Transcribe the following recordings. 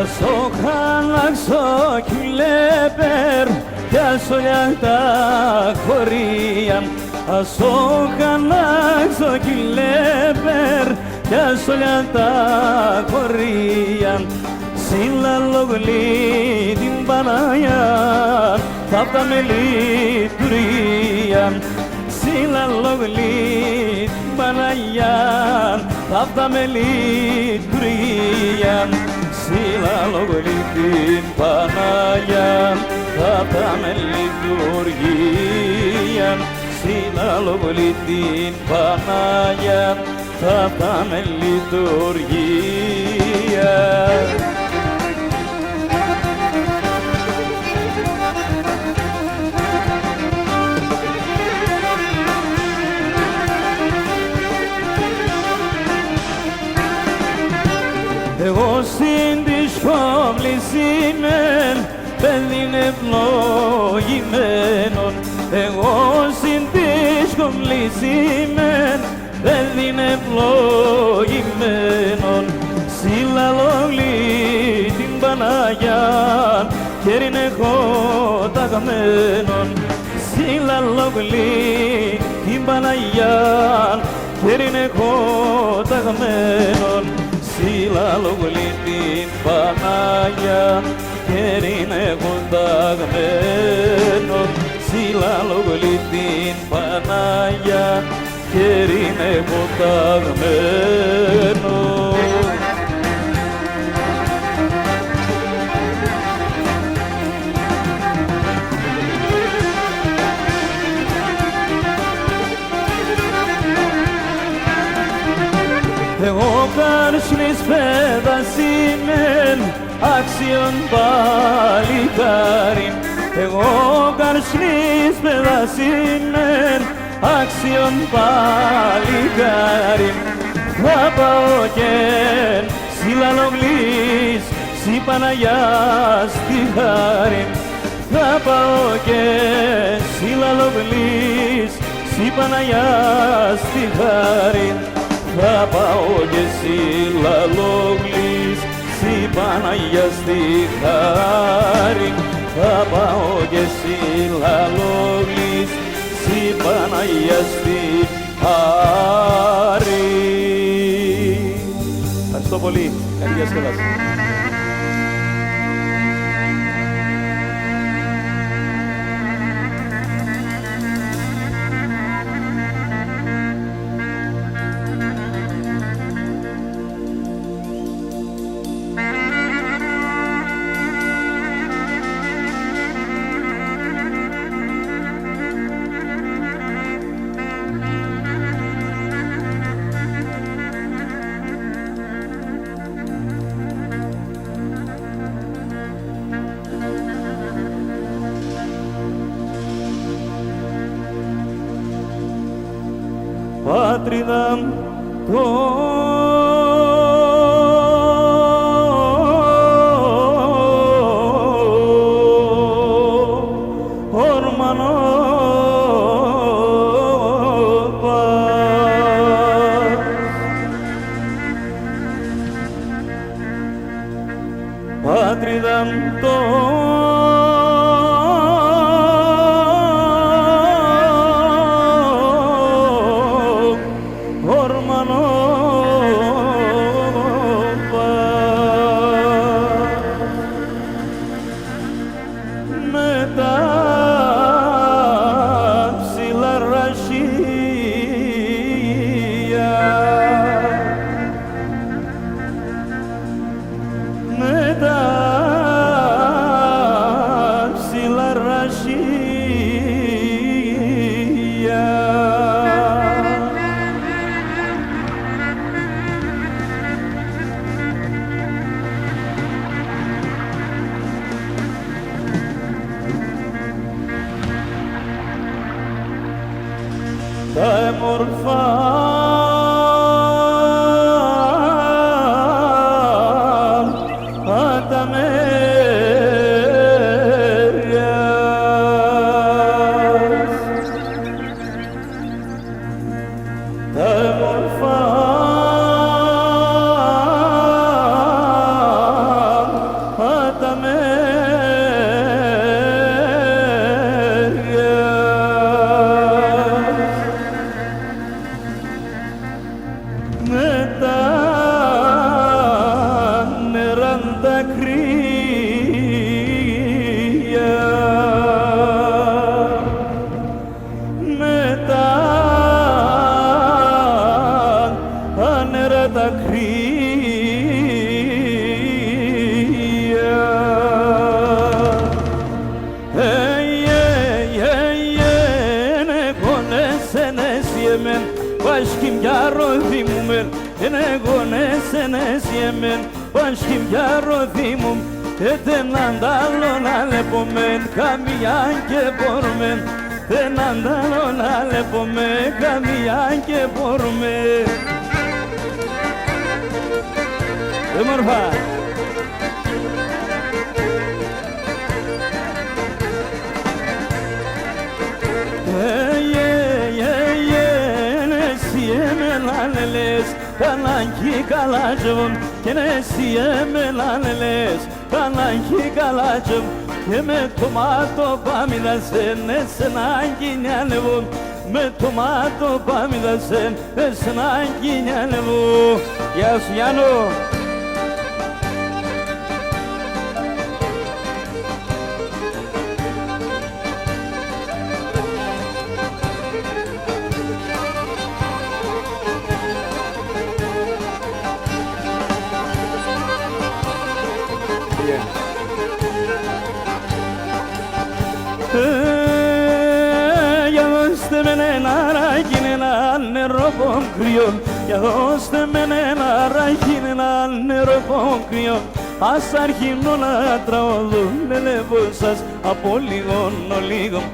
Ασοχάναξο κυλέπερ κι ασολιάτα χωρίαν. Ασοχάναξο κυλέπερ κι ασολιάτα χωρίαν. Συλλαλογλή την Παναγιά θαύτα με λειτουργίαν. Συλλαλογλή την Παναγιά θαύτα με λειτουργίαν. Συλλαλογλή την Παναγιά θαύτα με λειτουργίαν. Συλλαλογλή την Παναγιά θαύτα με λειτουργίαν. Εγώ στην τη σχόμλη σήμεν, παιδί ευλογημένον. Εγώ στην τη σχόμλη σήμεν, παιδί ευλογημένον. Συλλαλόγλη την Παναγιάν, χέριν έχω ταγμένον. Συλλαλόγλη την Παναγιάν, χέριν έχω ταγμένον. Συλλαλόγλη την Παναγιά, χέριν έχω ταγμένον. Συλλαλόγλη την Παναγιά, χέριν έχω ταγμένον. Εγώ καρσνής παιδασίμεν, άξιον παλικάριν. Εγώ καρσνής παιδασίμεν, άξιον παλικάριν. Θα πάω και συλλαλογλής, συ Παναγιά στη χάριν. Θα πάω και συλλαλογλής, συ Παναγιά στη χάριν. Θα πάω και συλλαλόγλης, συ Παναγιά στη χάριν. Θα πάω και συλλαλόγλης, συ Παναγιά στη χάριν. Ευχαριστώ πολύ. Καλή διασκέδαση. Πατρίδα το όρμανο Πατρίδα το τα έμορφα τα μέρια τα έμορφα yemen başkim yaro dimumel enegone senes yemen başkim yaro dimum etenandalo nalepomen kamian ke pormen etenandalo nalepomen kamian ke pormen Ömerfa Aleles, kalanki kalacım, kene siyeme laneles, kalanki kalacım, keme tomato pamida sen, nesen hangi nyanevun, me tomato pamida sen, nesen hangi nyanevun. Yes, Yano. Robon criyon, ya hoste menena rakinena ne robon criyon. Asar himnona traolo nele vosas apoligon oligom.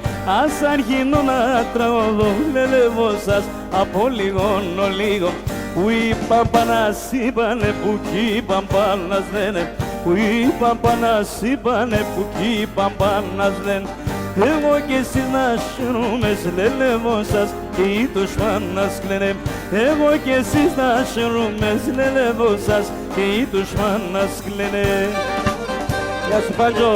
Asar himnona traolo nele vosas apoligon oligom. Ui pampana sibane puki pampanas nene. Ui pampana sibane puki pampanas nene. Εγώ και εσείς να σιρούμε σλέλευω σας και οι τουσμάν να σκλενέμ. Εγώ και εσείς να σιρούμε σλέλευω σας και οι τουσμάν να σκλενέμ. Γεια σου Παντζο.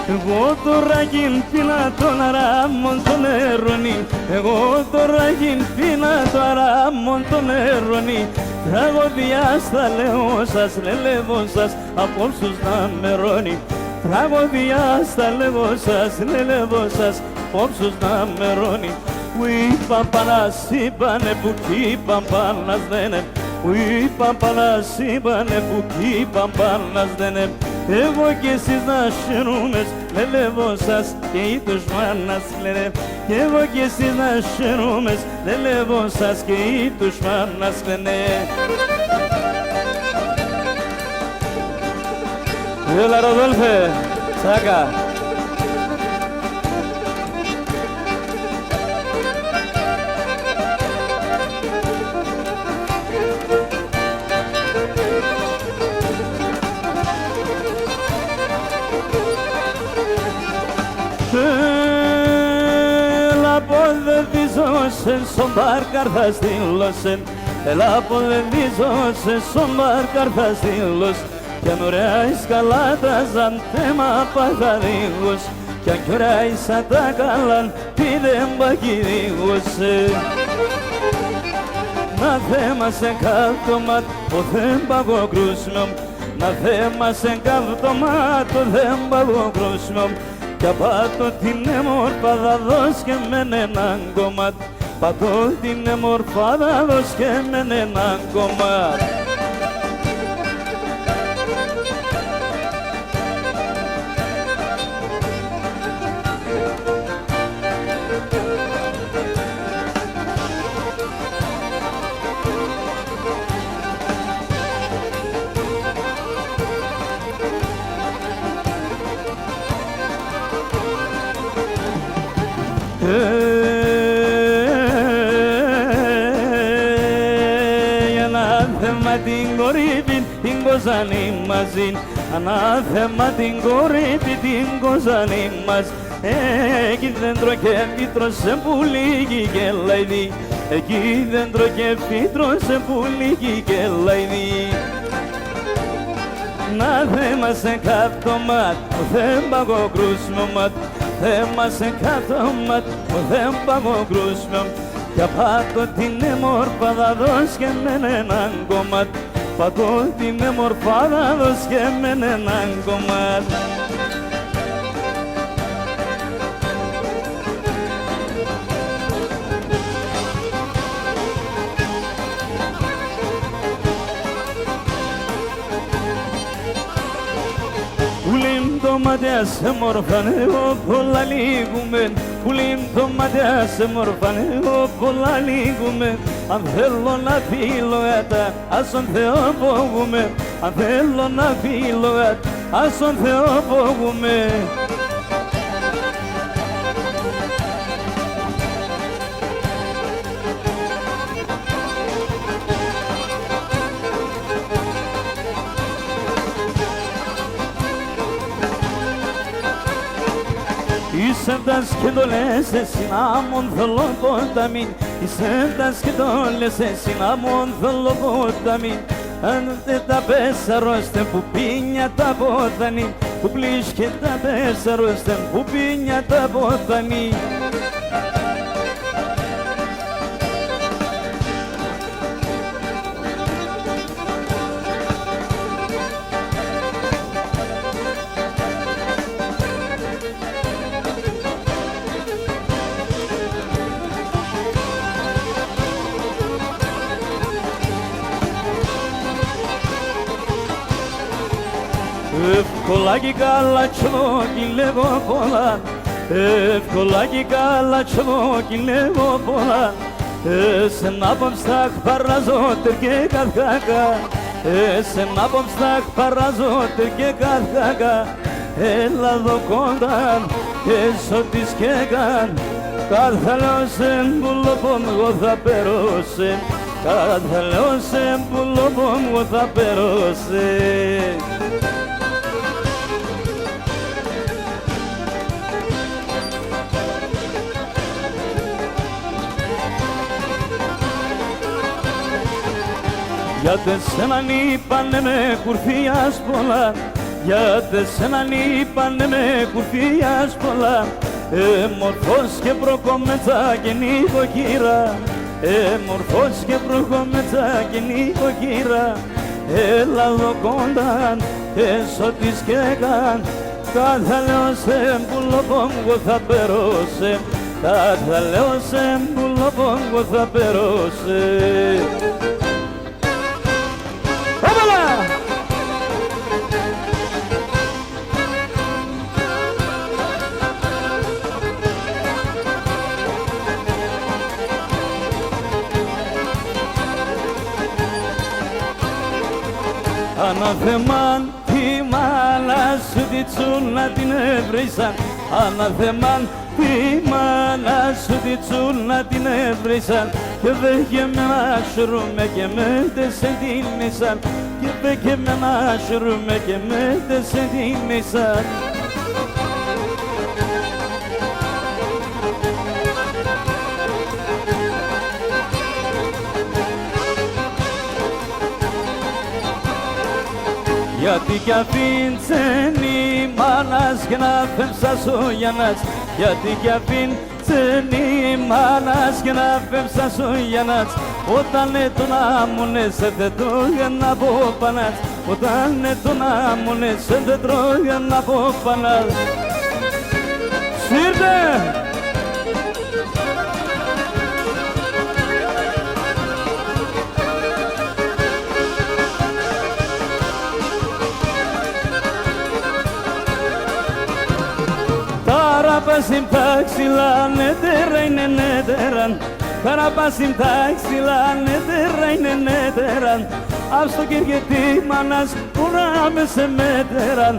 Εγώ τώρα γίνθηνα τον αράμον τον ερωνή. Εγώ τώρα γίνθηνα τον αράμον τον ερωνή. Τραγωδιά στα λέω σας, λελεύω σας, απόψους να με ρώνει. Τραγωδιά στα λέω σας, λελεύω σας, απόψους να με ρώνει. Ουι παμπανάς είπανε που κι παμπανάς δένε. Ουι παμπανάς είπανε που κι παμπανάς δένε. Εγώ κι εσείς να χαιρούμες, λελεύω σας και οι τουσμάνας λένε. Εγώ κι εσείς να χαιρούμες, λελεύω σας και οι τουσμάνας λένε. Έλα Ροδόλφε, τσάκα. Αποδεδίζωσεν στον μπάρκαρ θα στείλωσεν. Έλα αποδεδίζωσεν στον μπάρκαρ θα στείλωσεν. Κι αν ωραία εις καλάτα σαν θέμα παθαρίγος. Κι αν κι ωραία εις σαν τα καλάν πίδεν παγιδίγωσε. Να θέμα σε καύτωμα το δεν παγωκρούσμιον. Να θέμα σε καύτωμα το δεν παγωκρούσμιον. Κι απάτω την εμορφάδα δώσ' και μεν έναν κομμάτι. Πατώ την εμορφάδα δώσ' και μεν έναν κομμάτι. Ανάθεμα την κορύφη την κοζάνη μαζί. Ανάθεμα την κορύφη την κοζάνη μας. Εκεί δέντρο και φύτρο σε πουλίγει και λαϊδί. Εκεί δέντρο και φύτρο σε πουλίγει και λαϊδί. Να θέμα σε καύτωμα που δεν παγωκρούσμιο. Θέμα σε καύτωμα που δεν παγωκρούσμιο. Κι απάτω την εμορφάδα δώσ' και μεν έναν κομμάτι. Πατώ την εμορφάδα δώσ' και μεν έναν κομμάτι. το μάτια σε μορφάνε, πολλά λύγουμε. Πουλήν το μάτια σε μορφάνε, πολλά λύγουμε. Αν θέλω να φύλλω έτα, ας τον Θεό φοβούμε. Αν θέλω να φύλλω έτα, ας τον Θεό φοβούμε. Είσαι τας και το λες εσύ να μον θέλω ποταμήν. Είσαι τας και το λες εσύ να μον θέλω ποταμήν. Αν δεν τα πέσαροστε που πίνια τα ποτανή, που πλήш και τα πέσαροστε που πίνια τα ποτανή. Εύκολα και καλά τσλόκιλεύω πολλά, εύκολα και καλά τσλόκιλεύω πολλά. Σε να παμστάχ παραζότερ και καθάκα, σε να παμστάχ παραζότερ και καθάκα. Έλα εδώ κοντά, έσω της κέκαν, καθαλώσεν που λοπόμ εγώ θα περώσεν, καθαλώσεν που λοπόμ εγώ θα περώσεν. Γιατί σέναν είπανε με κουρφίας πολλά, γιατί σέναν είπανε με κουρφίας πολλά. Μορφός και προκομέτσα και νοικοκύρα, μορφός και προκομέτσα και νοικοκύρα. Έλα εδώ κοντά, έσω της κέκαν, κάθε λέω σε μπουλοπόμ εγώ θα περώσem, κάθε λέω σε μπουλοπόμ εγώ θα περώσem. Αναθεμάν τη μάνα σου τη τσούλα την έβρισαν, αναθεμάν τη μάνα σου τη τσούλα την έβρισαν. Και δε και με να σωρούμε και με τεσεν την μισάν, και δε και με να σωρούμε και με τεσεν την μισάν. Γιατί κι αφήν τσένει μάνας και να φεύσας ο Γιάννας, γιατί κι αφήν τσένει μάνας και να φεύσας ο Γιάννας. Όταν τον άμονες δεν τρώγε να πω πανάς, όταν τον άμονες δεν τρώγε να πω πανάς. Σύρτε! Κarapasim taksila nederay nederan, Karapasim taksila nederay nederan. Asto kirgeti manas kurame se mederan,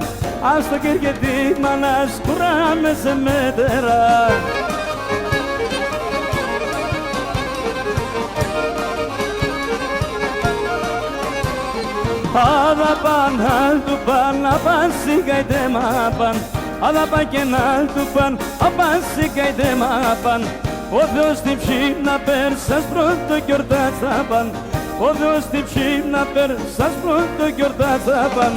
Asto kirgeti manas kurame se mederan. Adapan haldupan apan sigayde mapan, Adapan και να του παν, απάν σηκάιτε μ' απάν. Ο Θεός την ψήνα πέρσας πρώτο γιορτά θα παν, ο Θεός την ψήνα πέρσας πρώτο γιορτά θα παν.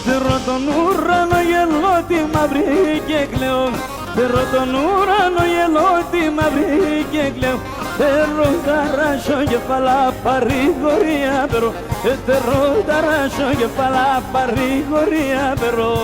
Τερώ τον ουρανό γελώ τη μαύρη και κλαίω, τερώ τον ουρανό γελώ τη μαύρη και κλαίω. Τερώ ταράσω κεφαλά παρηγορία περώ, τερώ ταράσω κεφαλά παρηγορία περώ.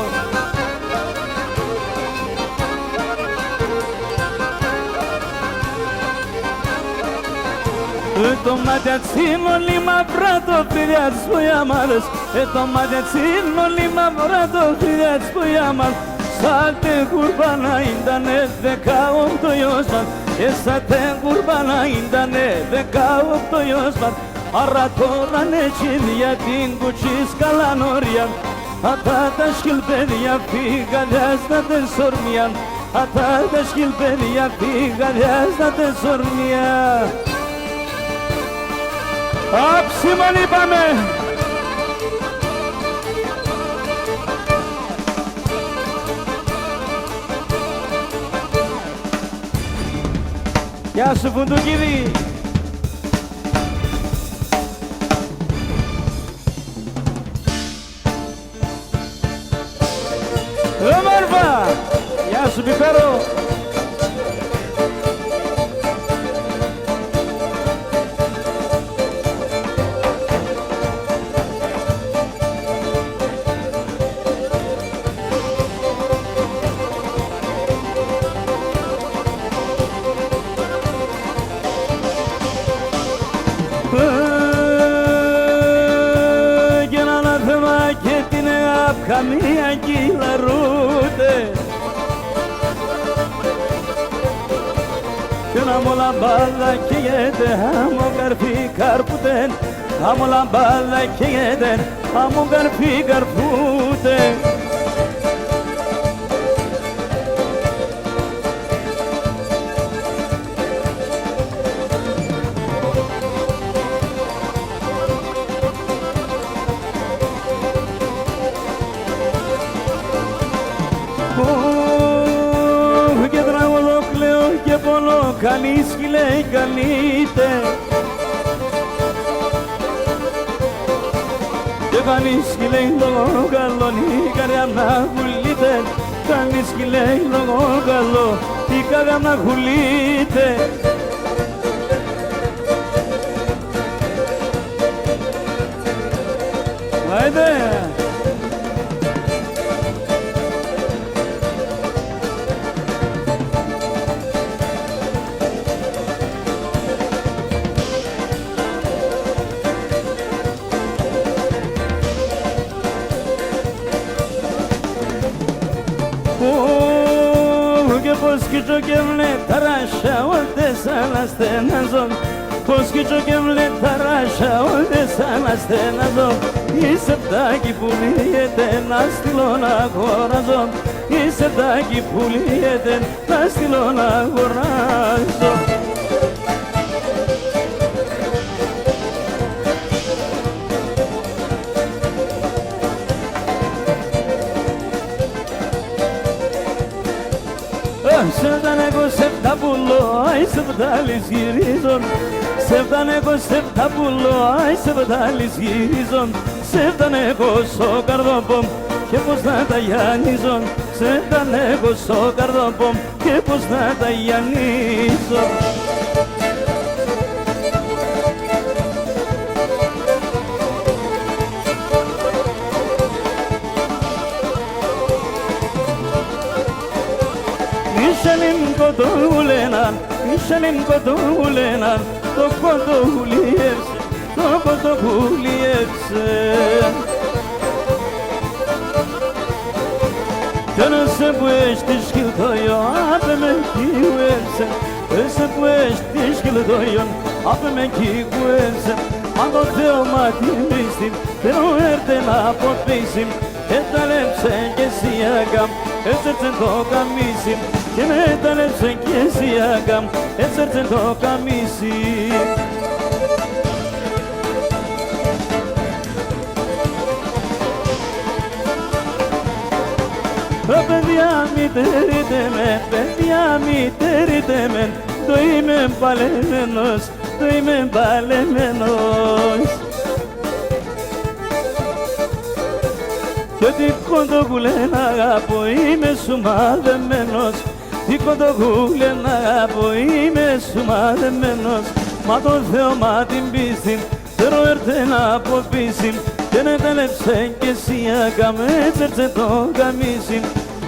Το magazzino lì m'avrato figliaz poi amares το magazzino lì m'avrato figliaz poi amal Salte kurbana indane veka oktoyosman Esate kurbana indane veka oktoyosman Aratora neçin yatin kuçis kalanorian Ata taşkil beria figa yazda de sormian Ata taşkil beria figa yazda de sormian Αψιμονή πάμε! Γεια σου Φουντουκίδη! Όμορφα! Γεια σου Πιπέρο! Καμία κυλαρούτε Κι να μου λαμπάλα καίγεται Άμμο καρφί καρπούτε Άμμο λαμπάλα καίγεται Άμμο καρφί καρπούτε Και τραγωδό κλαίω και πονώ Κανείς λέει κανείτε Και κανείς λέει λόγω καλό Η καρδιά να χουλείτε Κανείς λέει λόγω καλό Η καρδιά να χουλείτε Άιντε Και πως κοιτώ και βλέ ταράσια όλτε σαν ασθεναζόν Πως κοιτώ και βλέ ταράσια όλτε σαν ασθεναζόν Είσαι φτάκι που λύεται να στείλω να αγοράζω Είσαι φτάκι που λύεται να στείλω να αγοράζω Σεβδάν εγώ σεβδά πουλώ, άι σεβδάλης γυρίζον Σεβδάν εγώ σεβδά πουλώ, άι σεβδάλης γυρίζον Σεβδάν εγώ στο καρδόπομ και πως να τα γιαννίζον Σεβδάν εγώ στο καρδόπομ και πως να τα γιαννίζον Μισελίν κοντούλεναν, Μισελίn κοντούλεναν Το κοντούλιεψε, το κοντούλιεψε Κι να σε που έστι σκυλτόιον, άπε με κιουέψε Έσαι που έστι σκυλτόιον, άπε με κιουέψε Αν το Θεό μάτι μίστην, Θεό έρθε να αποφύσιμ Εταλέψε και εσύ αγάμ, έτσι το καμίσιμ Και με ταλέψε κι εσύ αγάμ, έτσι το καμίσι Παιδιά μη τερείτε με, παιδιά μη τερείτε με Το είμαι παλεμένος, το είμαι παλεμένος Κι ό,τι κοντογούλε να αγαπώ είμαι σου μαδεμένος Τι κοντογούλε να αγαπώ είμαι σου μαδεμένος Μα το Θεό μα την πίστη θέλω έρθε να αποφύσει Και να ταλέψε κι εσύ αγάμ έτσι το καμίσι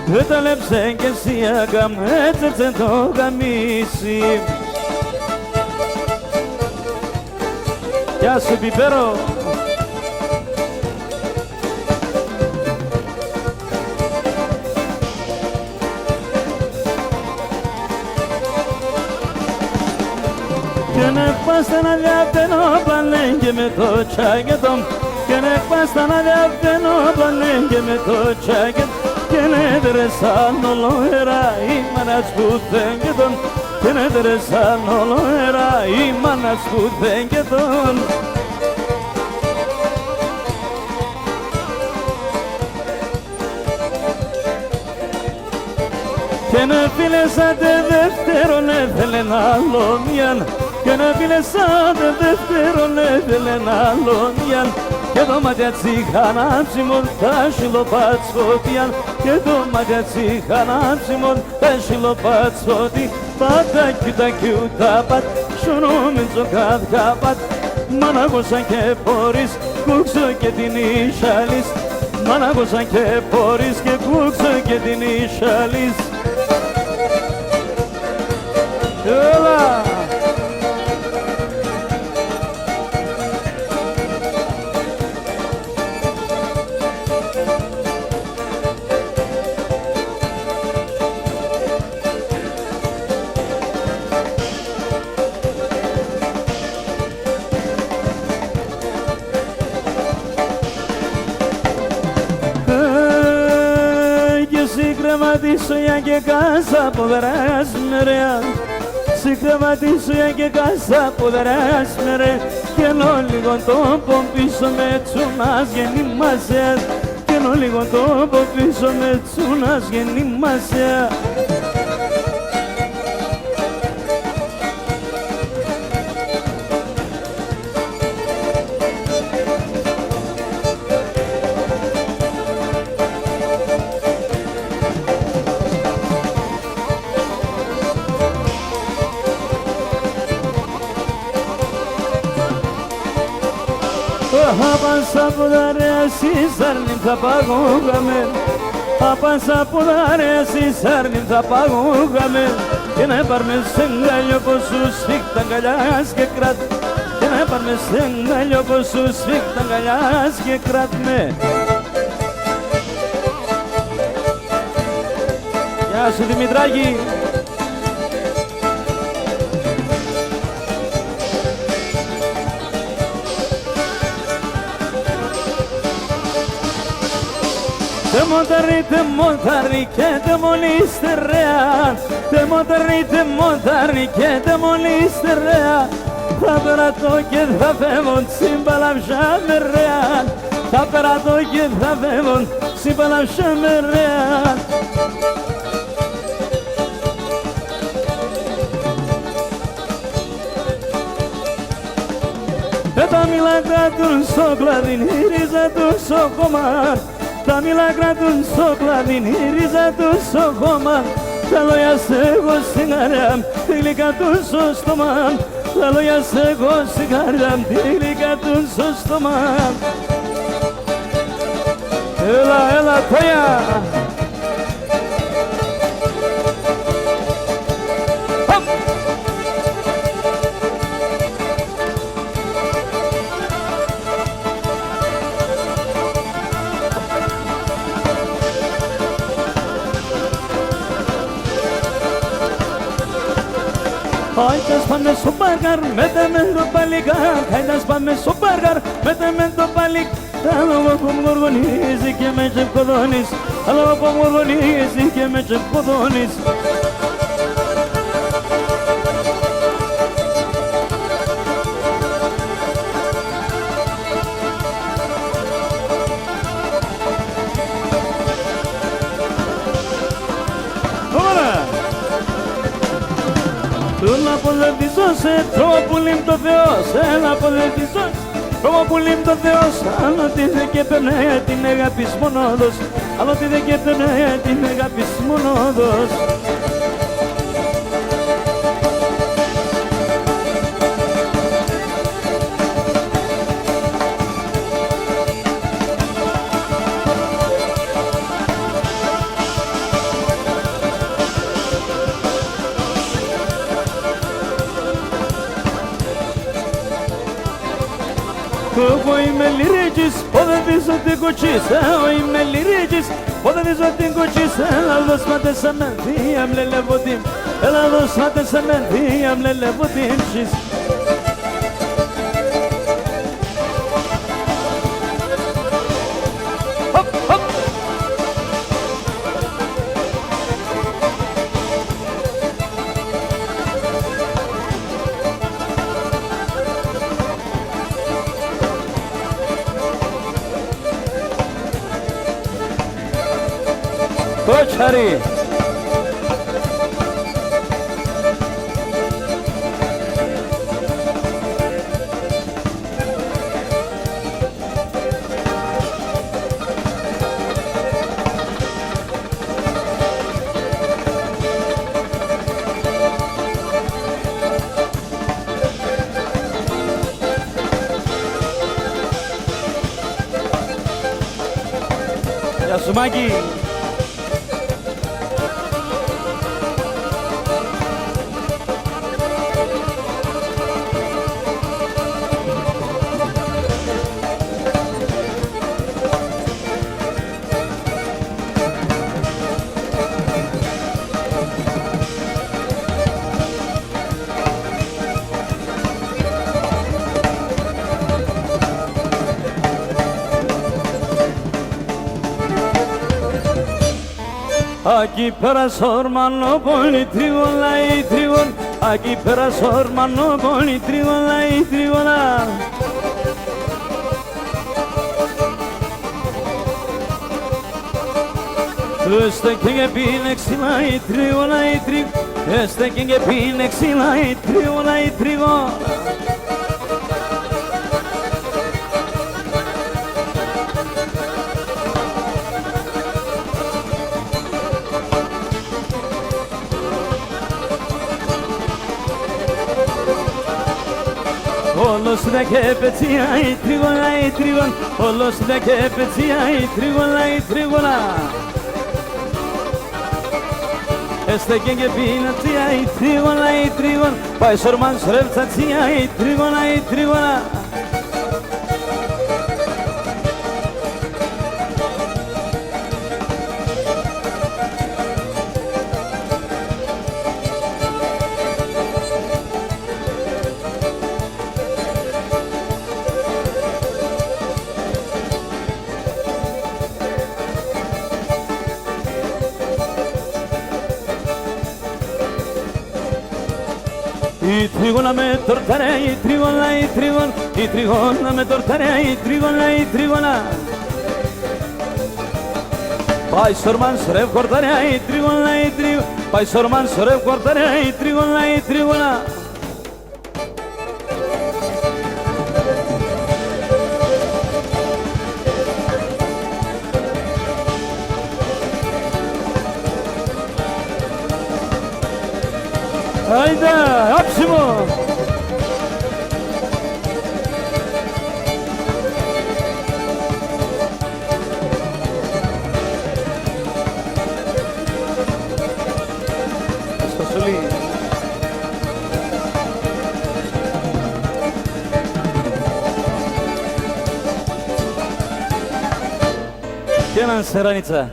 Δεν ταλέψε κι εσύ αγάμ έτσι το καμίσι Γεια σου Πιπέρο. Και να πάστα να διαβαίνω παλέγγε με το τσάκετο. Και να πάστα να διαβαίνω παλέγγε με το τσάκετο. Και να δρεσάν ολόερα η μάνας που θέγγετον. Και να δρεσάν ολόερα η μάνας που θέγγετον. Και να φίλεσατε δεύτερον έθελεν άλλον μιαν. Και να φίλεσατε δεύτερον έθελεν άλλον μιαν. Και το ματιάτσι χανάψιμον τα σιλοπάτσοτιαν. Και το ματιάτσι χανάψιμον τα σιλοπάτσοτι. Πάτα κιούτα κιούτα πατ, σουνούμιν τζοκάδκα πατ. Μανάγωσαν και πόρεις, κούξω και την ίσαλης. Μανάγωσαν και πόρεις και κούξω και την ίσαλης. Έλα! Κρεβατήσω και κάσα που δράσμε ρε. Si κρεβατήσω και κάσα που δράσμε ρε. Και ενώ λίγο τόπο πίσω με τσουνάς γεννήμασε. Και ενώ λίγο τόπο πίσω με τσουνάς γεννήμασε. Απάνσα που δαρέσεις άρνην θα παγούγαμε. Απάνσα που δαρέσεις άρνην θα παγούγαμε. Και να πάρμε στεγγάλιο πως σου σφίχτα αγκαλιάς και κράτ. Και να πάρμε στεγγάλιο πως σου σφίχτα αγκαλιάς και κράτ με. Γεια σου Δημητράκη. Te montari che te moliste rea. Te montari che te moliste rea. Θα περάτω και θα φεύγουν συμπαλαψά με rea. Θα περάτω και θα φεύγουν συμπαλαψά με rea. Τα μήλα κρατούν στο κλαδί, η ρίζα του στο κομμάτ. Τα μήλα κρατούν στο κλαδί, η ρίζα του στο χώμα. Τα λόγια σε εγώ στην καρδιά, τη γλυκά του στο στόμα. Τα λόγια σε εγώ στην καρδιά, τη γλυκά του στο στόμα. Έλα, έλα, Τόια! Χάιντας πάμε στο μπάργαρ, μέτε με το παλικάρ. Χάιντας πάμε στο μπάργαρ, μέτε με το παλικάρ. Αλλά που μου γοργονίζει και με τσεπκοδώνεις. Αλλά που μου γοργονίζει και με τσεπκοδώνεις. Έλα αποδευτήσω σε τρόπο που λείπει το Θεός. Έλα αποδευτήσω σε τρόπο που λείπει το Θεός. Άλλο τι δε και περνάει την αγάπης μονόδος. Άλλο τι δε και περνάει την αγάπης μονόδος. Εγώ είμαι λυρίγης, ποδεύεις την κοτσίσα. Εγώ είμαι λυρίγης, ποδεύεις την κοτσίσα. Έλα δώσματε σε με δία μλελεβωτήμ. Έλα δώσματε σε με δία μλελεβωτήμ. Koçari. Ya Sumaki. Aquí πέρα σορμανό πόνι τρίβολα η τρίβολα. Aquí πέρα σορμανό πόνι τρίβολα η τρίβολα. Este que pine xila η τρίβολα η τρίβολα. Este que pine xila η τρίβολα η τρίβολα. Όλος δε και πετσία η τρίγωνα η τρίγωνα. Όλος δε και πετσία η τρίγωνα η τρίγωνα. Este que πίνατσια η τρίγωνα η τρίγωνα. Πάει σορμάν σρεύτσατσια η τρίγωνα η τρίγωνα. Η τρίγωνα με τορταρέ, η τρίγωνα, η τρίγωνα. Η τρίγωνα με τορταρέ, η τρίγωνα, η τρίγωνα. Πάει σορμάν σρεύει κορταρέ, η τρίγωνα, η τρίγωνα. Πάει σορμάν σρεύει κορταρέ, η τρίγωνα, η τρίγωνα. Haydi, hapsimo! Σπασολή. Και έναν σεράνιτσα.